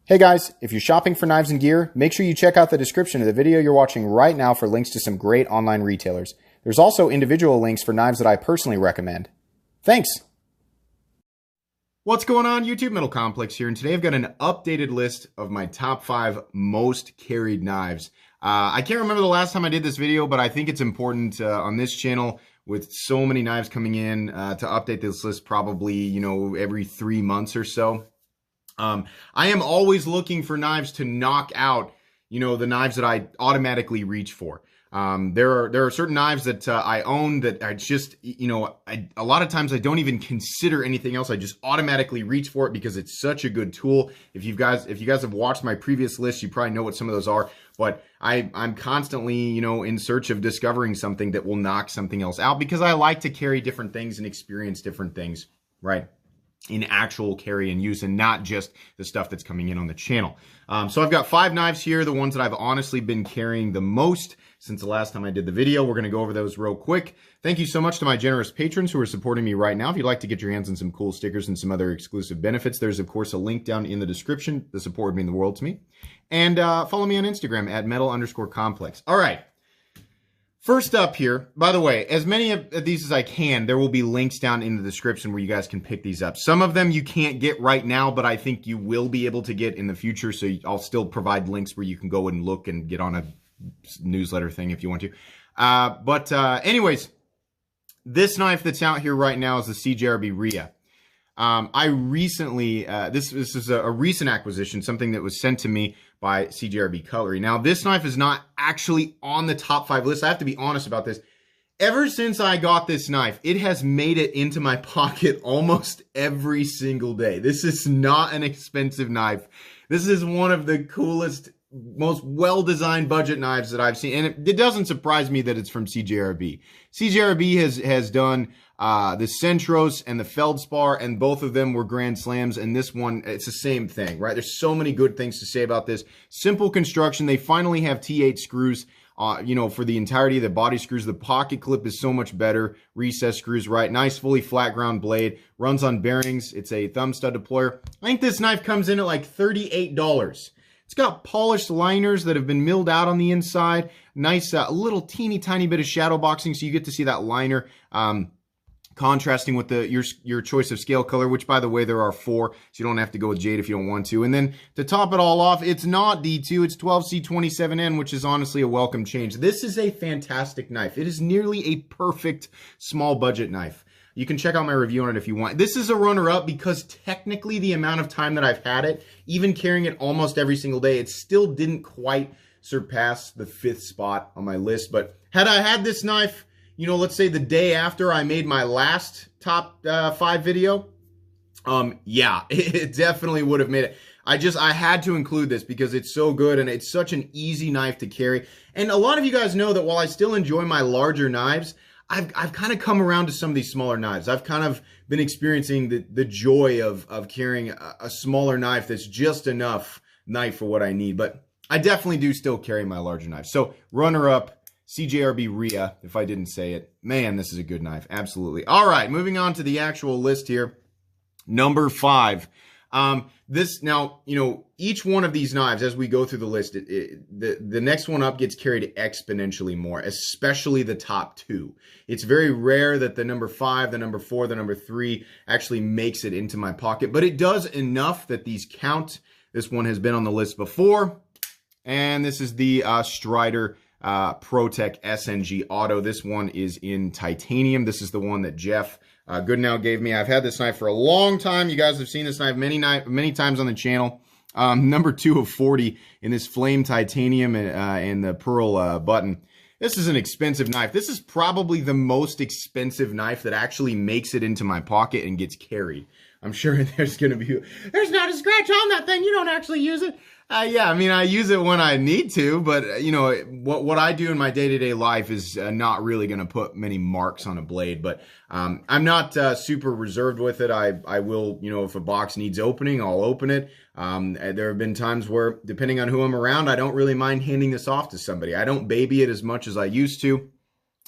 Hey guys, if you're shopping for knives and gear, make sure you check out the description of the video you're watching right now for links to some great online retailers. There's also individual links for knives that I personally recommend. Thanks! What's going on, YouTube? Metal Complex here, and today I've got an updated list of my top 5 most carried knives. I can't remember the last time I did this video, but I think it's important on this channel with so many knives coming in to update this list probably, every 3 months or so. I am always looking for knives to knock out, the knives that I automatically reach for. There are certain knives that I own that I just, a lot of times I don't even consider anything else. I just automatically reach for it because it's such a good tool. If you guys have watched my previous list, you probably know what some of those are. But I'm constantly, in search of discovering something that will knock something else out because I like to carry different things and experience different things, right? In actual carry and use and not just the stuff that's coming in on the channel. So I've got 5 knives here, the ones that I've honestly been carrying the most since the last time I did the video. We're going to go over those real quick. Thank you so much to my generous patrons who are supporting me right now. If you'd like to get your hands on some cool stickers and some other exclusive benefits, there's of course a link down in the description. The support would mean the world to me. And follow me on Instagram at metal_complex. All right. First up here, by the way, as many of these as I can, there will be links down in the description where you guys can pick these up. Some of them you can't get right now, but I think you will be able to get in the future. So I'll still provide links where you can go and look and get on a newsletter thing if you want to. Anyways, this knife that's out here right now is the CJRB Rhea. I recently, this is a recent acquisition, something that was sent to me by CJRB Cutlery. Now, this knife is not actually on the top 5 list. I have to be honest about this. Ever since I got this knife, it has made it into my pocket almost every single day. This is not an expensive knife. This is one of the coolest, most well-designed budget knives that I've seen. And it doesn't surprise me that it's from CJRB. CJRB has done the Centros and the Feldspar, and both of them were Grand Slams, and this one, it's the same thing, right? There's so many good things to say about this. Simple construction. They finally have T8 screws, for the entirety of the body screws. The pocket clip is so much better. Recess screws, right? Nice, fully flat ground blade. Runs on bearings. It's a thumb stud deployer. I think this knife comes in at like $38. It's got polished liners that have been milled out on the inside. Nice, little teeny tiny bit of shadow boxing, so you get to see that liner contrasting with your choice of scale color, which by the way, there are 4, so you don't have to go with jade if you don't want to. And then to top it all off, it's not D2, it's 12C27N, which is honestly a welcome change. This is a fantastic knife. It is nearly a perfect small budget knife. You can check out my review on it if you want. This is a runner-up because technically the amount of time that I've had it, even carrying it almost every single day, it still didn't quite surpass the 5th spot on my list. But had I had this knife, let's say the day after I made my last top 5 video, yeah, it definitely would have made it. I had to include this because it's so good and it's such an easy knife to carry. And a lot of you guys know that while I still enjoy my larger knives, I've kind of come around to some of these smaller knives. I've kind of been experiencing the joy of carrying a smaller knife that's just enough knife for what I need. But I definitely do still carry my larger knives. So runner-up, CJRB Rhea, if I didn't say it. Man, this is a good knife. Absolutely. All right, moving on to the actual list here. Number 5. Now, each one of these knives, as we go through the list, the next one up gets carried exponentially more, especially the top 2. It's very rare that the number 5, the number 4, the number 3 actually makes it into my pocket, but it does enough that these count. This one has been on the list before, and this is the Strider Protec SG Auto. This one is in titanium. This is the one that Jeff Goodnow gave me. I've had this knife for a long time. You guys have seen this knife many times on the channel. Number 2 of 40 in this flame titanium and the pearl button. This is an expensive knife. This is probably the most expensive knife that actually makes it into my pocket and gets carried. I'm sure there's not a scratch on that thing. You don't actually use it. Yeah, I mean, I use it when I need to, but, what I do in my day-to-day life is not really going to put many marks on a blade, but I'm not super reserved with it. I will, if a box needs opening, I'll open it. There have been times where, depending on who I'm around, I don't really mind handing this off to somebody. I don't baby it as much as I used to.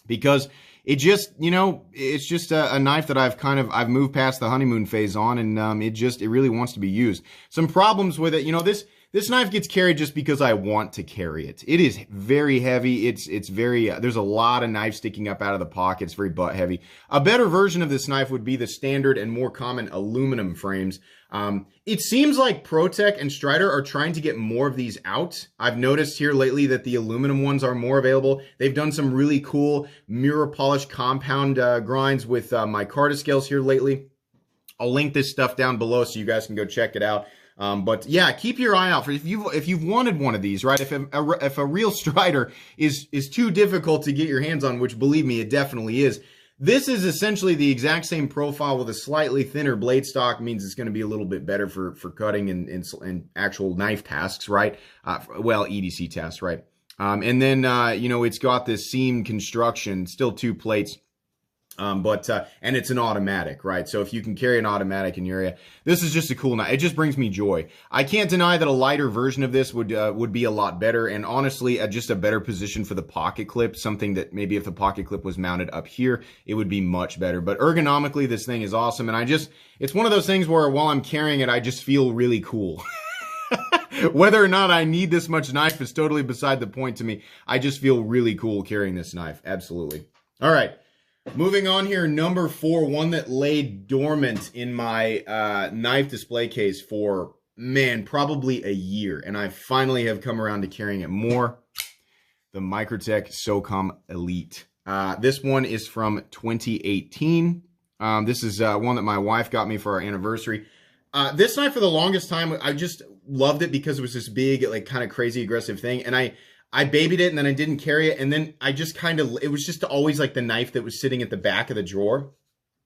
because it just, you know, it's just a knife that I've moved past the honeymoon phase on, and it really wants to be used. Some problems with it, you know, this knife gets carried just because I want to carry it. It is very heavy. It's very, there's a lot of knife sticking up out of the pocket. It's very butt heavy. A better version of this knife would be the standard and more common aluminum frames. It seems like Protec and Strider are trying to get more of these out. I've noticed here lately that the aluminum ones are more available. They've done some really cool mirror polish compound grinds with micarta scales here lately. I'll link this stuff down below so you guys can go check it out. But yeah, keep your eye out for if you've wanted one of these, right? If a real Strider is too difficult to get your hands on, which believe me, it definitely is. This is essentially the exact same profile with a slightly thinner blade stock. Means it's going to be a little bit better for cutting and actual knife tasks, right? Well, EDC tasks, right? And then you know, it's got this seam construction, still 2 plates. And it's an automatic, right? So if you can carry an automatic in your area, this is just a cool knife. It just brings me joy. I can't deny that a lighter version of this would be a lot better, and honestly, just a better position for the pocket clip. Something that maybe if the pocket clip was mounted up here, it would be much better. But ergonomically, this thing is awesome, and it's one of those things where while I'm carrying it, I just feel really cool. Whether or not I need this much knife is totally beside the point to me. I just feel really cool carrying this knife. Absolutely. All right. Moving on here, number 4, one that lay dormant in my knife display case for, man, probably a year. And I finally have come around to carrying it more. The Microtech SOCOM Elite. This one is from 2018. This is one that my wife got me for our anniversary. This knife for the longest time, I just loved it because it was this big, like kind of crazy aggressive thing. And I babied it, and then I didn't carry it, and then I just it was just always like the knife that was sitting at the back of the drawer,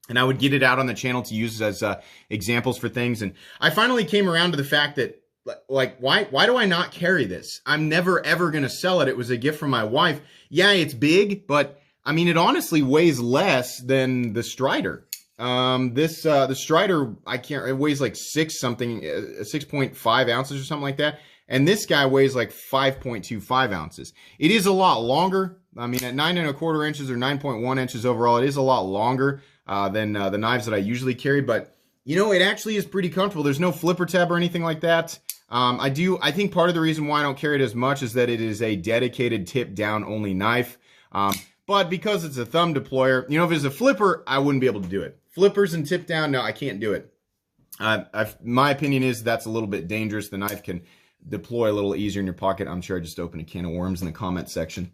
and I would get it out on the channel to use as examples for things, and I finally came around to the fact that, like, why do I not carry this? I'm never, ever going to sell it. It was a gift from my wife. Yeah, it's big, but, I mean, it honestly weighs less than the Strider. The Strider, it weighs like 6.5 ounces or something like that. And this guy weighs like 5.25 ounces. It is a lot longer. I mean, at 9 1/4 inches or 9.1 inches overall, it is a lot longer than the knives that I usually carry. But, you know, it actually is pretty comfortable. There's no flipper tab or anything like that. I think part of the reason why I don't carry it as much is that it is a dedicated tip down only knife. But because it's a thumb deployer, you know, if it's a flipper, I wouldn't be able to do it. Flippers and tip down, no, I can't do it. My opinion is that's a little bit dangerous. The knife can deploy a little easier in your pocket. I'm sure I just opened a can of worms in the comment section.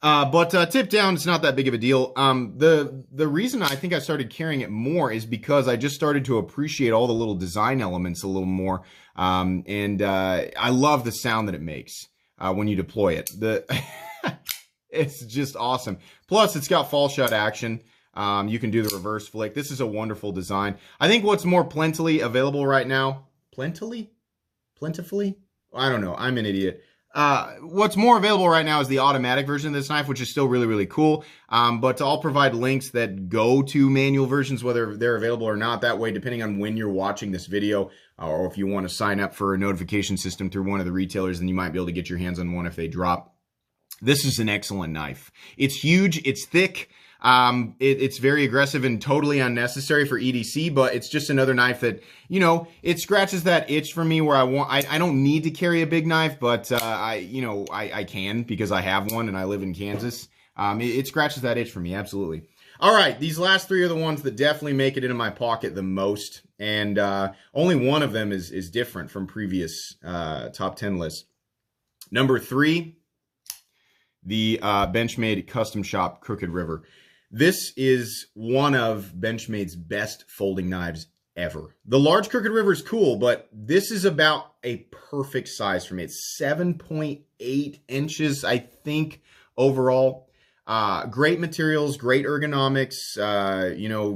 But tip down, it's not that big of a deal. The reason I think I started carrying it more is because I just started to appreciate all the little design elements a little more. I love the sound that it makes when you deploy it. It's just awesome. Plus, it's got fall shut action. You can do the reverse flick. This is a wonderful design. I think what's more plentifully available right now, plentifully? I don't know. I'm an idiot. What's more available right now is the automatic version of this knife, which is still really, really cool. But I'll provide links that go to manual versions, whether they're available or not. That way, depending on when you're watching this video, or if you want to sign up for a notification system through one of the retailers, then you might be able to get your hands on one if they drop. This is an excellent knife. It's huge. It's thick. It's very aggressive and totally unnecessary for EDC, but it's just another knife that, you know, it scratches that itch for me where I don't need to carry a big knife, but, I can because I have one and I live in Kansas. It scratches that itch for me. Absolutely. All right. These last 3 are the ones that definitely make it into my pocket the most. And, only one of them is different from previous, top 10 lists. Number 3, the, Benchmade Custom Shop Crooked River. This is one of Benchmade's best folding knives ever. The large Crooked River is cool, but this is about a perfect size for me. It's 7.8 inches, I think, overall. Great materials, great ergonomics,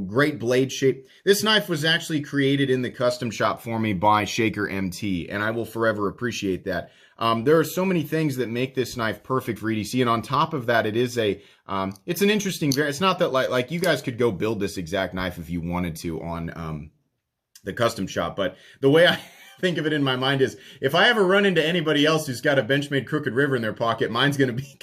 great blade shape. This knife was actually created in the custom shop for me by Shaker MT, and I will forever appreciate that. There are so many things that make this knife perfect for EDC, and on top of that, it is it's an interesting variant. It's not that like you guys could go build this exact knife if you wanted to on the custom shop, but the way I think of it in my mind is if I ever run into anybody else who's got a Benchmade Crooked River in their pocket, mine's going to be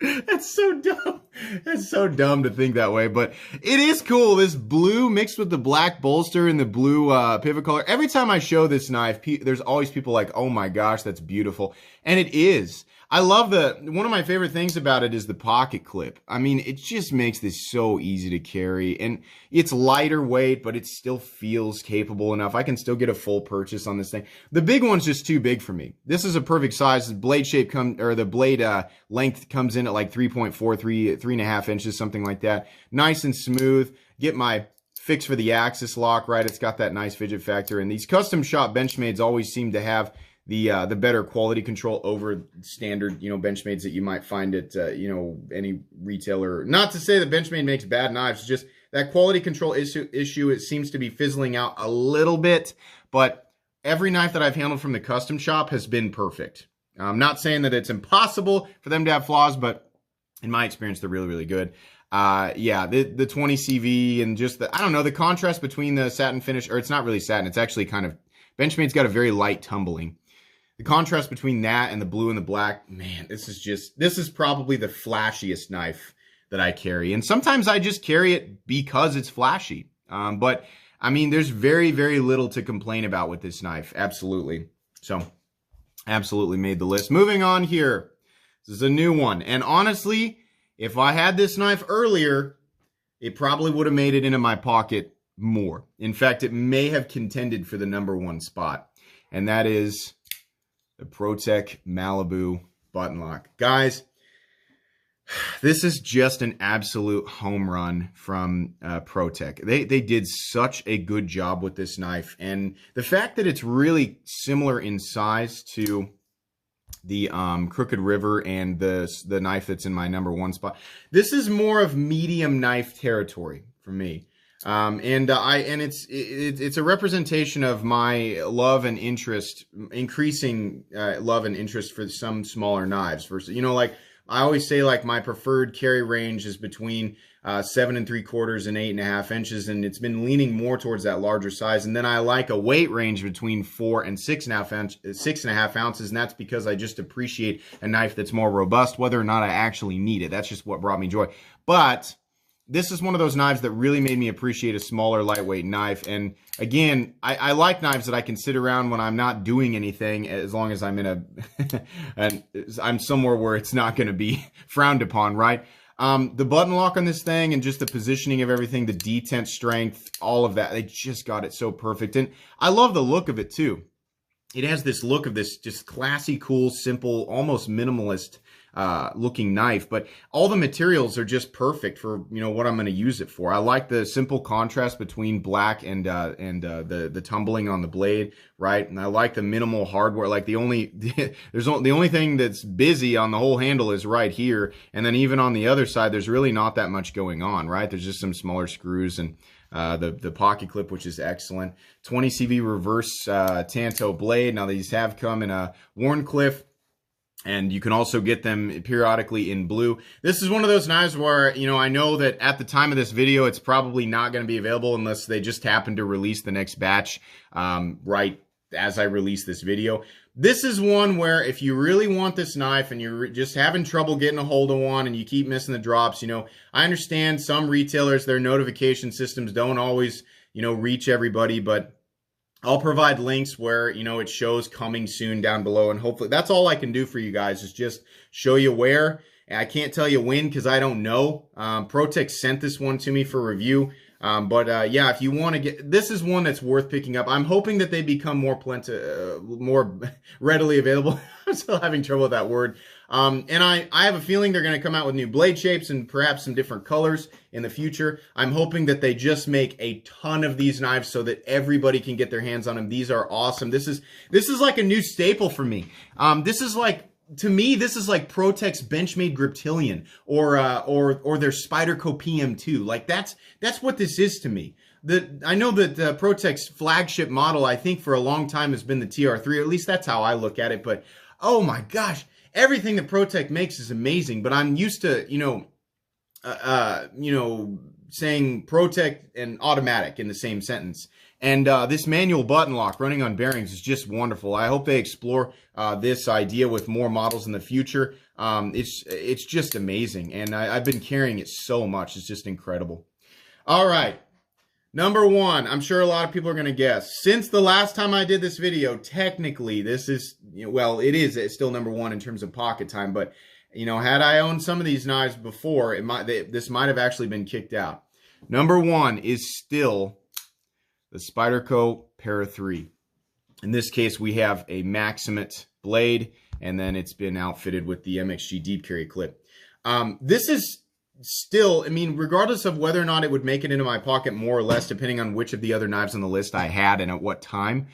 That's so dumb. That's so dumb to think that way, but it is cool. This blue mixed with the black bolster and the blue pivot color. Every time I show this knife, there's always people like, oh my gosh, that's beautiful. And it is. I love one of my favorite things about it is the pocket clip. I mean, it just makes this so easy to carry, and it's lighter weight, but it still feels capable enough. I can still get a full purchase on this thing. The big one's just too big for me. This is a perfect size. The blade shape the blade length comes in at like 3.4, 3.5 inches, something like that. Nice and smooth. Get my fix for the axis lock, right? It's got that nice fidget factor, and these custom shop Benchmades always seem to have the better quality control over standard, Benchmades that you might find at, any retailer. Not to say that Benchmade makes bad knives, just that quality control issue, it seems to be fizzling out a little bit, but every knife that I've handled from the custom shop has been perfect. I'm not saying that it's impossible for them to have flaws, but in my experience, they're really, really good. Yeah, the 20 CV and just I don't know, the contrast between the satin finish, or it's not really satin, it's actually kind of, Benchmade's got a very light tumbling. The contrast between that and the blue and the black, man, this is probably the flashiest knife that I carry. And sometimes I just carry it because it's flashy. But I mean, there's very, very little to complain about with this knife. Absolutely. So, absolutely made the list. Moving on here. This is a new one. And honestly, if I had this knife earlier, it probably would have made it into my pocket more. In fact, it may have contended for the #1 spot. And that is the Protec Malibu button lock. Guys, this is just an absolute home run from Protec. They did such a good job with this knife. And the fact that it's really similar in size to the Crooked River and the knife that's in my #1 spot. This is more of medium knife territory for me. It's a representation of my love and interest, increasing love and interest for some smaller knives. Versus, like I always say, like my preferred carry range is between 7 3/4 and 8.5 inches, and it's been leaning more towards that larger size. And then I like a weight range between 4 and 6.5 ounces, and that's because I just appreciate a knife that's more robust, whether or not I actually need it. That's just what brought me joy. But this is one of those knives that really made me appreciate a smaller, lightweight knife. And again, I like knives that I can sit around when I'm not doing anything, as long as I'm in I'm somewhere where it's not going to be frowned upon, right? The button lock on this thing and just the positioning of everything, the detent strength, all of that, they just got it so perfect. And I love the look of it too. It has this look of this just classy, cool, simple, almost minimalist looking knife, but all the materials are just perfect for what I'm going to use it for. I like the simple contrast between black and the tumbling on the blade, right? And I like the minimal hardware. Like the only thing that's busy on the whole handle is right here, and then even on the other side, there's really not that much going on, right? There's just some smaller screws and the pocket clip, which is excellent. 20 CV reverse Tanto blade. Now these have come in a Warncliffe, and you can also get them periodically in blue. This is one of those knives where, I know that at the time of this video, it's probably not going to be available unless they just happen to release the next batch right as I release this video. This is one where if you really want this knife and you're just having trouble getting a hold of one and you keep missing the drops, I understand some retailers, their notification systems don't always, reach everybody, but I'll provide links where, it shows coming soon down below, and hopefully that's all I can do for you guys is just show you where. I can't tell you when because I don't know. Protec sent this one to me for review. Yeah, if you want to this is one that's worth picking up. I'm hoping that they become more readily available. I'm still having trouble with that word. And I have a feeling they're going to come out with new blade shapes and perhaps some different colors in the future. I'm hoping that they just make a ton of these knives so that everybody can get their hands on them. These are awesome. This is like a new staple for me. To me, this is like Protec's Benchmade Griptilian or their Spyderco PM2. Like that's what this is to me. I know that Protec's flagship model, I think for a long time has been the TR3. At least that's how I look at it. But oh my gosh, everything that Protec makes is amazing. But I'm used to saying Protec and automatic in the same sentence. And this manual button lock running on bearings is just wonderful. I hope they explore this idea with more models in the future. It's just amazing, and I've been carrying it so much. It's just incredible. All right, number one, I'm sure a lot of people are going to guess. Since the last time I did this video, technically this is, well, it's still number one in terms of pocket time, but had I owned some of these knives before, this might have actually been kicked out. Number one is still the Spyderco Para 3. In this case, we have a Maximate blade, and then it's been outfitted with the MXG deep carry clip. This is still, I mean, regardless of whether or not it would make it into my pocket more or less, depending on which of the other knives on the list I had and at what time,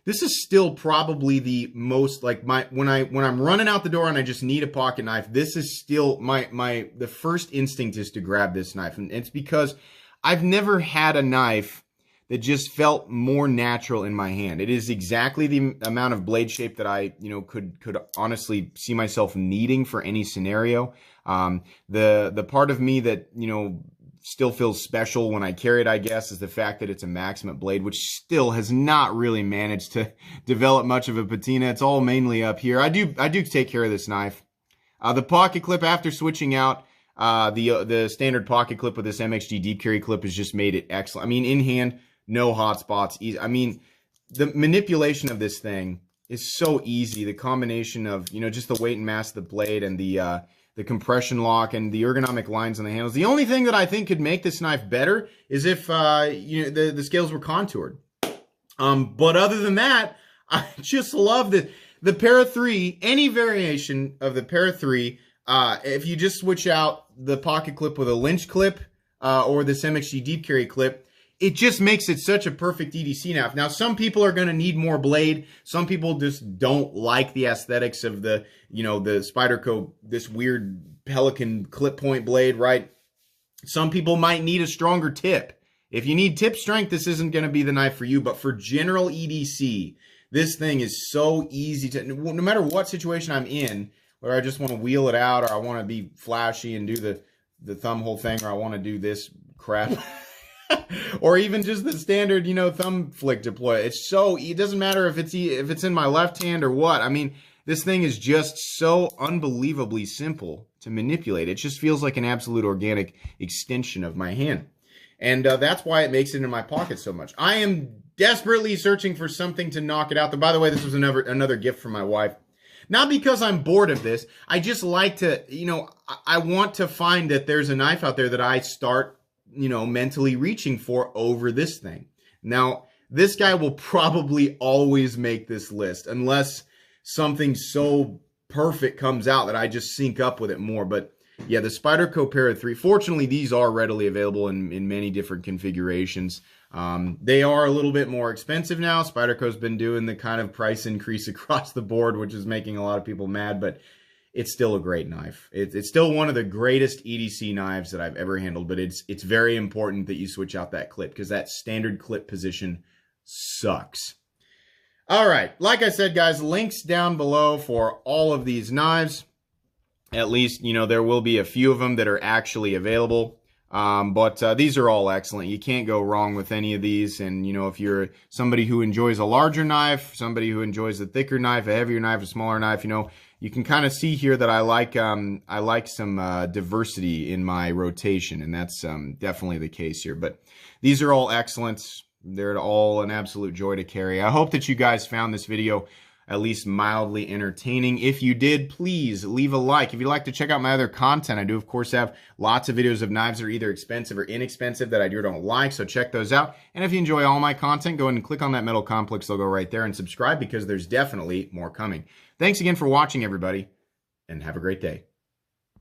this is still probably the most, like, when I'm running out the door and I just need a pocket knife, this is still the first instinct is to grab this knife. And it's because I've never had a knife that just felt more natural in my hand. It is exactly the amount of blade shape that I, could honestly see myself needing for any scenario. The part of me that, still feels special when I carry it, I guess, is the fact that it's a Maximate blade, which still has not really managed to develop much of a patina. It's all mainly up here. I do take care of this knife. The pocket clip, after switching out the standard pocket clip with this MXG deep carry clip, has just made it excellent. I mean, in hand, no hot spots. Easy. I mean, the manipulation of this thing is so easy. The combination of, just the weight and mass of the blade and the compression lock and the ergonomic lines on the handles. The only thing that I think could make this knife better is if, the scales were contoured. But other than that, I just love the Para 3, any variation of the Para 3, if you just switch out the pocket clip with a Lynch clip, or this MXG deep carry clip, it just makes it such a perfect EDC knife. Now, some people are going to need more blade. Some people just don't like the aesthetics of the Spyderco, this weird Pelican clip point blade, right? Some people might need a stronger tip. If you need tip strength, this isn't going to be the knife for you. But for general EDC, this thing is so easy to, no matter what situation I'm in, whether I just want to wheel it out or I want to be flashy and do the thumb hole thing, or I want to do this crap. Or even just the standard, thumb flick deploy. It doesn't matter if it's in my left hand or what. I mean, this thing is just so unbelievably simple to manipulate. It just feels like an absolute organic extension of my hand. And that's why it makes it in my pocket so much. I am desperately searching for something to knock it out. By the way, this was another gift from my wife. Not because I'm bored of this. I just like to, I want to find that there's a knife out there that I start mentally reaching for over this thing. Now, this guy will probably always make this list unless something so perfect comes out that I just sync up with it more. But yeah, the Spyderco Para 3, fortunately, these are readily available in many different configurations. They are a little bit more expensive now. Spyderco's been doing the kind of price increase across the board, which is making a lot of people mad, but it's still a great knife. It's still one of the greatest EDC knives that I've ever handled, but it's very important that you switch out that clip because that standard clip position sucks. All right, like I said, guys, links down below for all of these knives. At least, there will be a few of them that are actually available. But these are all excellent. You can't go wrong with any of these. And, if you're somebody who enjoys a larger knife, somebody who enjoys a thicker knife, a heavier knife, a smaller knife, you can kind of see here that I like some diversity in my rotation, and that's definitely the case here. But these are all excellent. They're all an absolute joy to carry. I hope that you guys found this video at least mildly entertaining. If you did, please leave a like. If you'd like to check out my other content, I do, of course, have lots of videos of knives that are either expensive or inexpensive that I do or don't like, so check those out. And if you enjoy all my content, go ahead and click on that metal complex logo right there and subscribe because there's definitely more coming. Thanks again for watching, everybody, and have a great day.